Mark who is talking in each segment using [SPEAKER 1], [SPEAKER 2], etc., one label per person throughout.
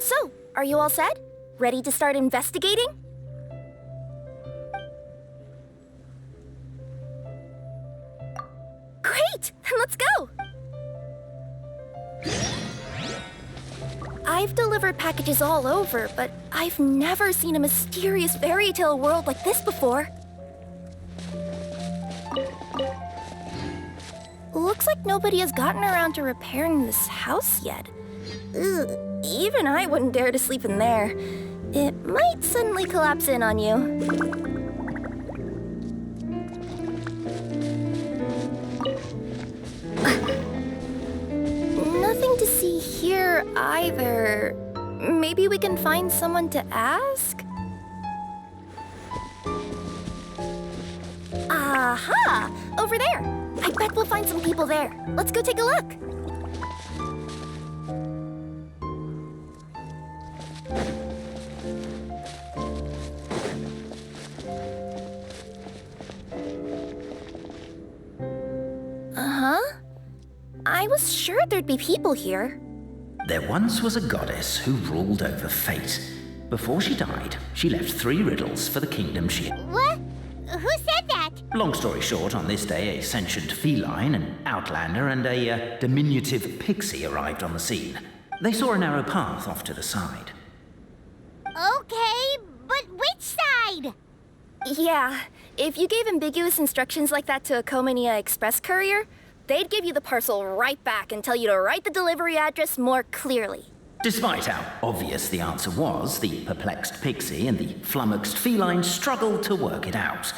[SPEAKER 1] So, are you all set? Ready to start investigating? Great! Then let's go! I've delivered packages all over, but I've never seen a mysterious fairy tale world like this before. Looks like nobody has gotten around to repairing this house yet. Ugh, even I wouldn't dare to sleep in there. It might suddenly collapse in on you. Nothing to see here either. Maybe we can find someone to ask? Aha! Over there! I bet we'll find some people there. Let's go take a look. Uh-huh. I was sure there'd be people here.
[SPEAKER 2] There once was a goddess who ruled over fate. Before she died, she left 3 riddles for the kingdom she...
[SPEAKER 3] What? Who said that?
[SPEAKER 2] Long story short, on this day, a sentient feline, an outlander, and a diminutive pixie arrived on the scene. They saw a narrow path off to the side.
[SPEAKER 3] Okay, but which side?
[SPEAKER 1] Yeah, if you gave ambiguous instructions like that to a Comania Express courier, they'd give you the parcel right back and tell you to write the delivery address more clearly.
[SPEAKER 2] Despite how obvious the answer was, the perplexed pixie and the flummoxed feline struggled to work it out.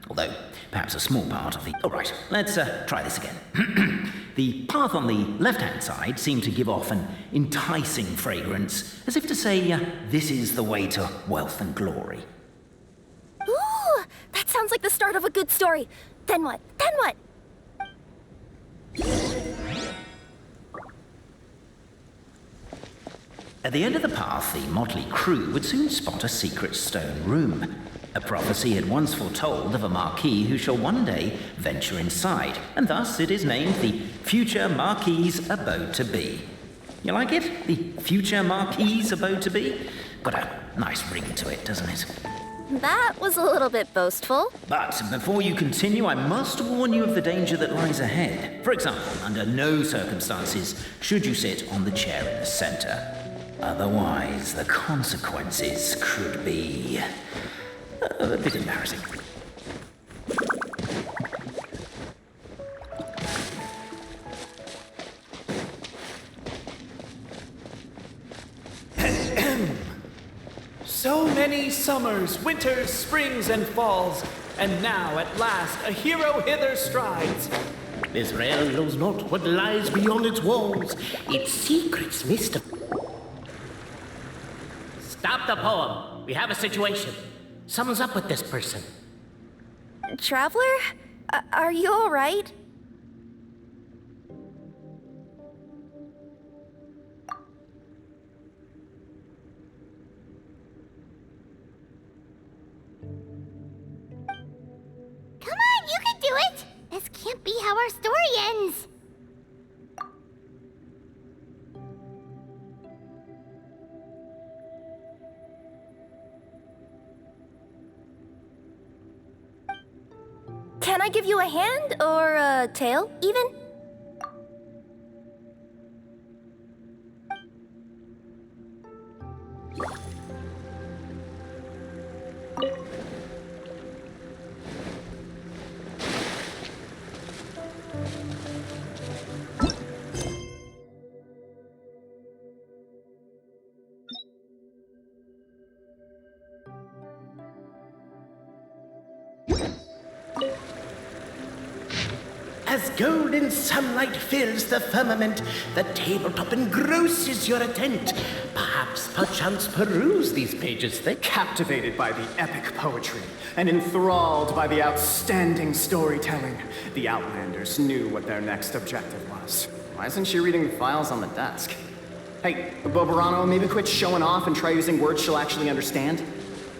[SPEAKER 2] Although, perhaps a small part of the... All right, let's try this again. The path on the left-hand side seemed to give off an enticing fragrance, as if to say, this is the way to wealth and glory.
[SPEAKER 1] Ooh, that sounds like the start of a good story. Then what? Then what?
[SPEAKER 2] At the end of the path, the motley crew would soon spot a secret stone room. A prophecy had once foretold of a marquis who shall one day venture inside, and thus it is named the future Marquis's Abode to Be. You like it? The future Marquis's Abode to Be? Got a nice ring to it, doesn't it?
[SPEAKER 1] That was a little bit boastful.
[SPEAKER 2] But before you continue, I must warn you of the danger that lies ahead. For example, under no circumstances should you sit on the chair in the center. Otherwise, the consequences could be a bit embarrassing.
[SPEAKER 4] So many summers, winters, springs, and falls, and now at last a hero hither strides.
[SPEAKER 5] This realm knows not what lies beyond its walls, its secrets mystified. Stop the poem. We have a situation. Something's up with this person.
[SPEAKER 1] Traveler? Are you all right?
[SPEAKER 3] Come on, you can do it! This can't be how our story ends.
[SPEAKER 1] Can I give you a hand or a tail, even?
[SPEAKER 5] As golden sunlight fills the firmament, the tabletop engrosses your attent. Perchance peruse these pages thick.
[SPEAKER 6] Captivated by the epic poetry and enthralled by the outstanding storytelling, the Outlanders knew what their next objective was. Why isn't she reading the files on the desk? Hey, Bobarano, maybe quit showing off and try using words she'll actually understand?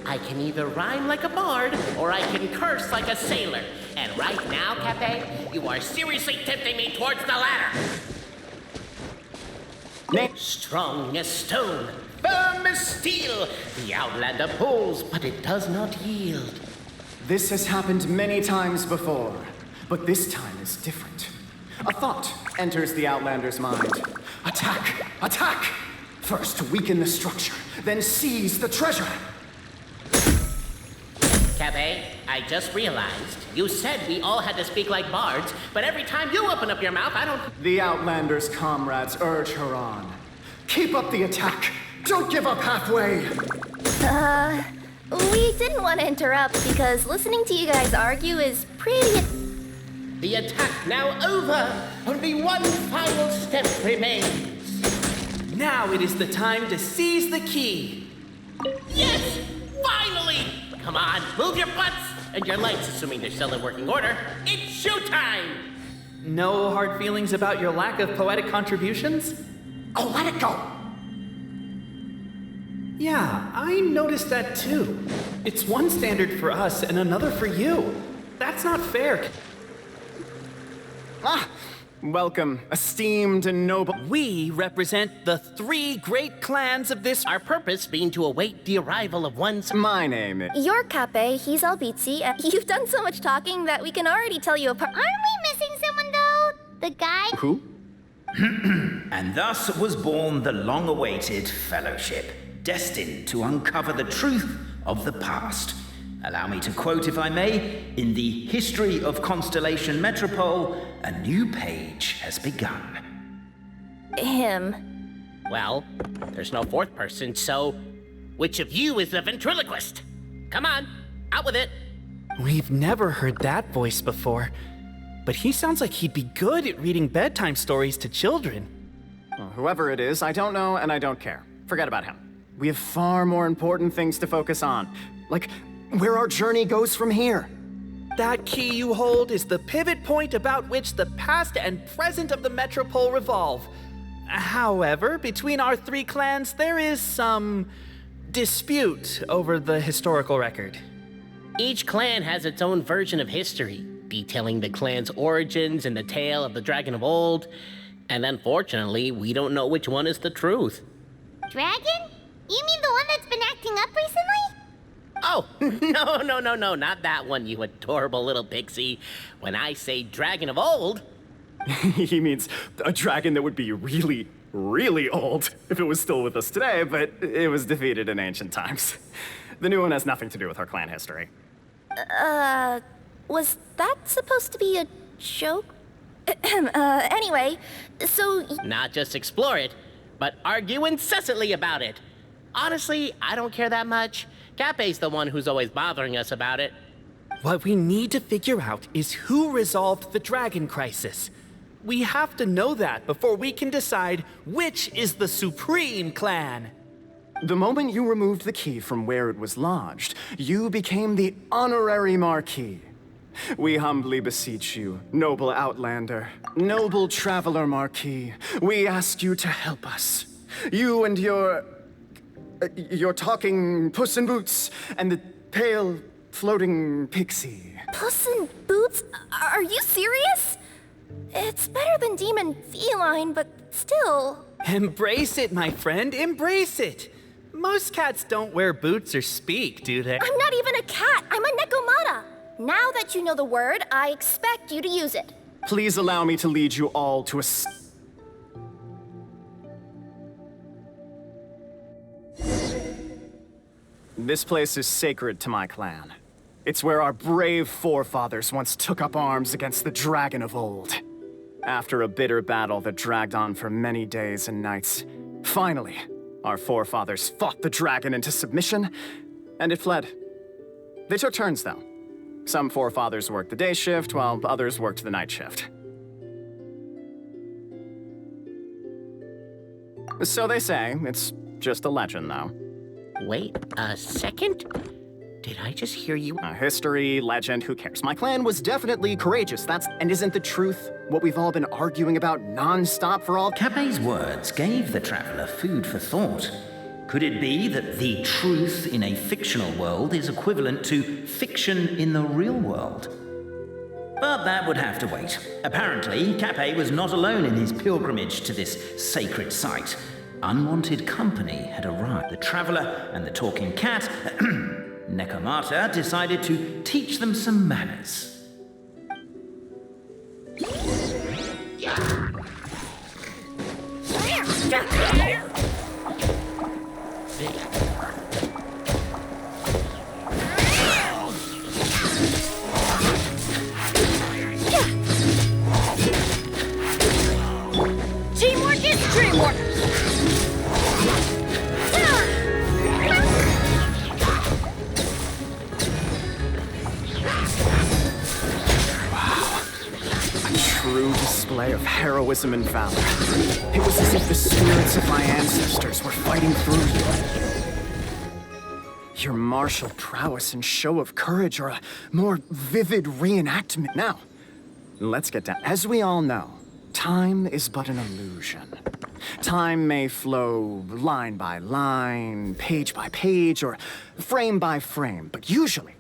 [SPEAKER 5] I can either rhyme like a bard, or I can curse like a sailor. And right now, Cafe, you are seriously tempting me towards the latter. Strong as stone, firm as steel, the Outlander pulls, but it does not yield.
[SPEAKER 6] This has happened many times before, but this time is different. A thought enters the Outlander's mind. Attack! Attack! First weaken the structure, then seize the treasure.
[SPEAKER 5] Cafe, I just realized you said we all had to speak like bards, but every time you open up your mouth, I don't.
[SPEAKER 6] The Outlander's comrades urge her on. Keep up the attack! Don't give up halfway!
[SPEAKER 1] We didn't want to interrupt because listening to you guys argue is pretty...
[SPEAKER 5] The attack now over! Only one final step remains.
[SPEAKER 4] Now it is the time to seize the key.
[SPEAKER 5] Yes! Finally! Come on, move your butts! And your lights, assuming they're still in working order. It's showtime!
[SPEAKER 4] No hard feelings about your lack of poetic contributions?
[SPEAKER 6] Oh, let it go!
[SPEAKER 4] Yeah, I noticed that too. It's one standard for us and another for you. That's not fair.
[SPEAKER 6] Welcome, esteemed and noble.
[SPEAKER 4] We represent the 3 great clans of this.
[SPEAKER 5] Our purpose being to await the arrival of one's.
[SPEAKER 6] My name is.
[SPEAKER 1] You're Cape, he's Albizzi, and you've done so much talking that we can already tell you apart.
[SPEAKER 3] Aren't we missing someone, though? The guy?
[SPEAKER 6] Who?
[SPEAKER 2] And thus was born the long-awaited fellowship, destined to uncover the truth of the past. Allow me to quote, if I may, in the history of Constellation Metropole, a new page has begun.
[SPEAKER 1] Him.
[SPEAKER 5] Well, there's no fourth person, so which of you is the ventriloquist? Come on, out with it.
[SPEAKER 4] We've never heard that voice before, but he sounds like he'd be good at reading bedtime stories to children.
[SPEAKER 6] Well, whoever it is, I don't know and I don't care. Forget about him. We have far more important things to focus on, like where our journey goes from here.
[SPEAKER 4] That key you hold is the pivot point about which the past and present of the Metropole revolve. However, between our 3 clans, there is some dispute over the historical record.
[SPEAKER 5] Each clan has its own version of history, detailing the clan's origins and the tale of the dragon of old. And unfortunately, we don't know which one is the truth.
[SPEAKER 3] Dragon? You mean the one that's been acting up recently?
[SPEAKER 5] Oh, no, not that one, you adorable little pixie. When I say dragon of old...
[SPEAKER 6] He means a dragon that would be really, really old if it was still with us today, but it was defeated in ancient times. The new one has nothing to do with our clan history.
[SPEAKER 1] Was that supposed to be a joke? Anyway, so...
[SPEAKER 5] Not just explore it, but argue incessantly about it. Honestly, I don't care that much. Cape's the one who's always bothering us about it.
[SPEAKER 4] What we need to figure out is who resolved the dragon crisis. We have to know that before we can decide which is the supreme clan.
[SPEAKER 6] The moment you removed the key from where it was lodged, you became the honorary Marquis. We humbly beseech you, noble Outlander, noble Traveler Marquis, we ask you to help us. You and your talking Puss in Boots and the pale floating pixie.
[SPEAKER 1] Puss in Boots? Are you serious? It's better than demon feline, but still.
[SPEAKER 4] Embrace it, my friend, embrace it. Most cats don't wear boots or speak, do they?
[SPEAKER 1] I'm not even a cat, I'm a Nekomata. Now that you know the word, I expect you to use it.
[SPEAKER 6] Please allow me to lead you all to a... This place is sacred to my clan. It's where our brave forefathers once took up arms against the dragon of old. After a bitter battle that dragged on for many days and nights, finally, our forefathers fought the dragon into submission, and it fled. They took turns, though. Some forefathers worked the day shift, while others worked the night shift. So they say. It's just a legend, though.
[SPEAKER 5] Wait a second? Did I just hear you?
[SPEAKER 6] History, legend, who cares? My clan was definitely courageous. And isn't the truth what we've all been arguing about non-stop for all...
[SPEAKER 2] Cape's words gave the traveler food for thought. Could it be that the truth in a fictional world is equivalent to fiction in the real world? But that would have to wait. Apparently, Capet was not alone in his pilgrimage to this sacred site. Unwanted company had arrived. The traveler and the talking cat, Nekomata, decided to teach them some manners.
[SPEAKER 1] Teamwork is dreamwork!
[SPEAKER 6] True display of heroism and valor. It was as if the spirits of my ancestors were fighting through you. Your martial prowess and show of courage are a more vivid reenactment. Now, let's get down. As we all know, time is but an illusion. Time may flow line by line, page by page, or frame by frame, but usually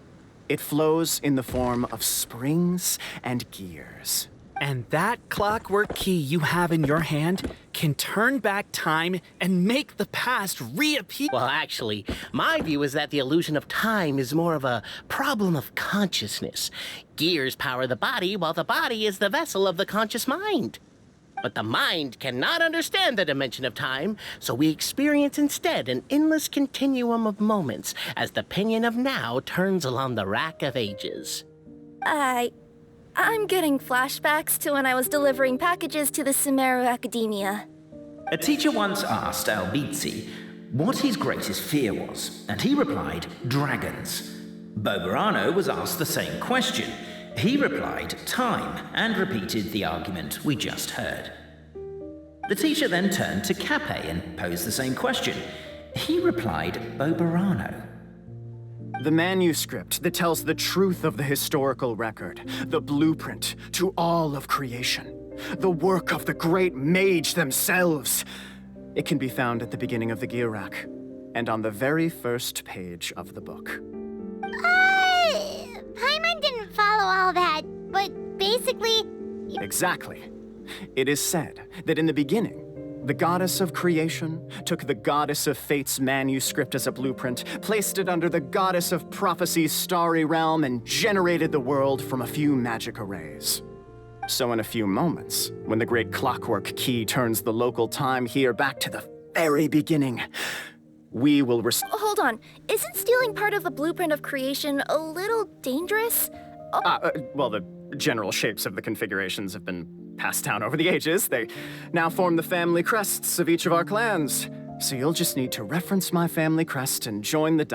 [SPEAKER 6] it flows in the form of springs and gears.
[SPEAKER 4] And that clockwork key you have in your hand can turn back time and make the past reappear.
[SPEAKER 5] Well, actually, my view is that the illusion of time is more of a problem of consciousness. Gears power the body, while the body is the vessel of the conscious mind. But the mind cannot understand the dimension of time, so we experience instead an endless continuum of moments as the pinion of now turns along the rack of ages.
[SPEAKER 1] I'm getting flashbacks to when I was delivering packages to the Sumeru Academia.
[SPEAKER 2] A teacher once asked Albizzi what his greatest fear was, and he replied, dragons. Boberano was asked the same question. He replied, time, and repeated the argument we just heard. The teacher then turned to Capet and posed the same question. He replied, Boberano.
[SPEAKER 6] The manuscript that tells the truth of the historical record, the blueprint to all of creation, the work of the great mage themselves. It can be found at the beginning of the Girac, and on the very first page of the book.
[SPEAKER 3] Paimon didn't follow all that, but basically...
[SPEAKER 6] Exactly. It is said that in the beginning, the goddess of creation took the goddess of fate's manuscript as a blueprint, placed it under the goddess of prophecy's starry realm, and generated the world from a few magic arrays. So in a few moments, when the great clockwork key turns the local time here back to the very beginning, we will
[SPEAKER 1] Hold on, isn't stealing part of the blueprint of creation a little dangerous?
[SPEAKER 6] well, the general shapes of the configurations have been passed down over the ages. They now form the family crests of each of our clans. So you'll just need to reference my family crest and join the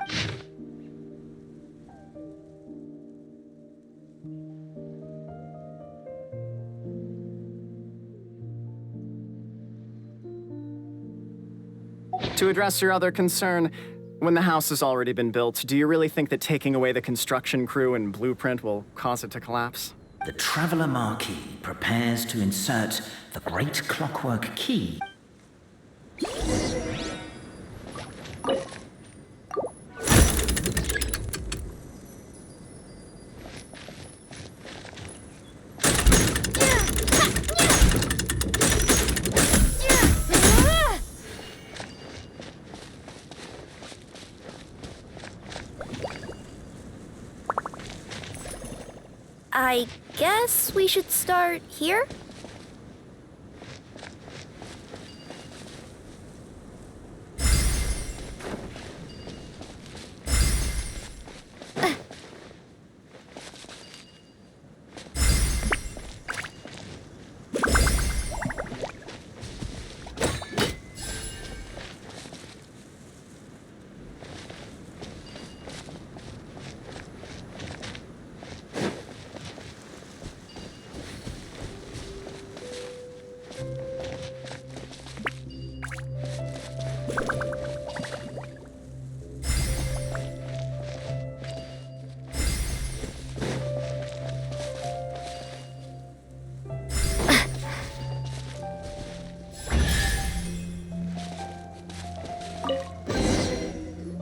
[SPEAKER 6] To address your other concern, when the house has already been built, do you really think that taking away the construction crew and blueprint will cause it to collapse?
[SPEAKER 2] The Traveler Marquis prepares to insert the great clockwork key.
[SPEAKER 1] I guess we should start here?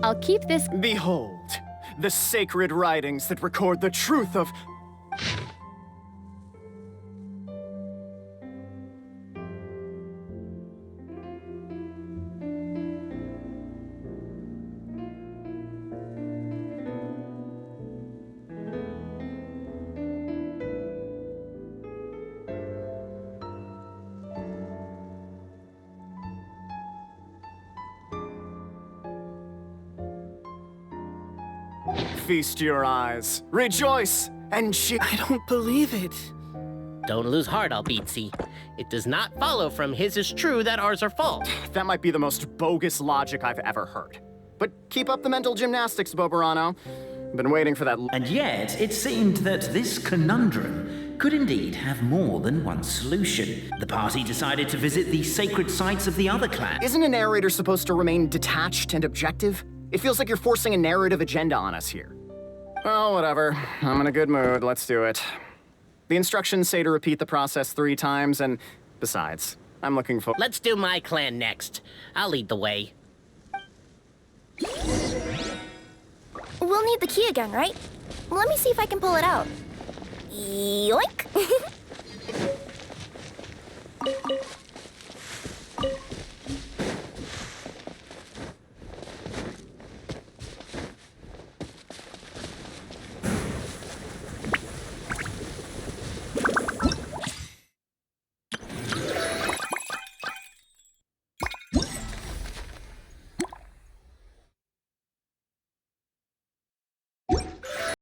[SPEAKER 7] I'll keep this.
[SPEAKER 6] Behold, the sacred writings that record the truth of... feast your eyes. Rejoice and cheer.
[SPEAKER 4] I don't believe it.
[SPEAKER 5] Don't lose heart, Albizzi. It does not follow from his is true that ours are false.
[SPEAKER 6] That might be the most bogus logic I've ever heard. But keep up the mental gymnastics, Boberano. Been waiting for that.
[SPEAKER 2] And yet, it seemed that this conundrum could indeed have more than one solution. The party decided to visit the sacred sites of the other clan.
[SPEAKER 6] Isn't a narrator supposed to remain detached and objective? It feels like you're forcing a narrative agenda on us here. Well, whatever. I'm in a good mood. Let's do it. The instructions say to repeat the process 3 times, and besides, I'm looking for.
[SPEAKER 5] Let's do my clan next. I'll lead the way.
[SPEAKER 1] We'll need the key again, right? Let me see if I can pull it out. Yoink!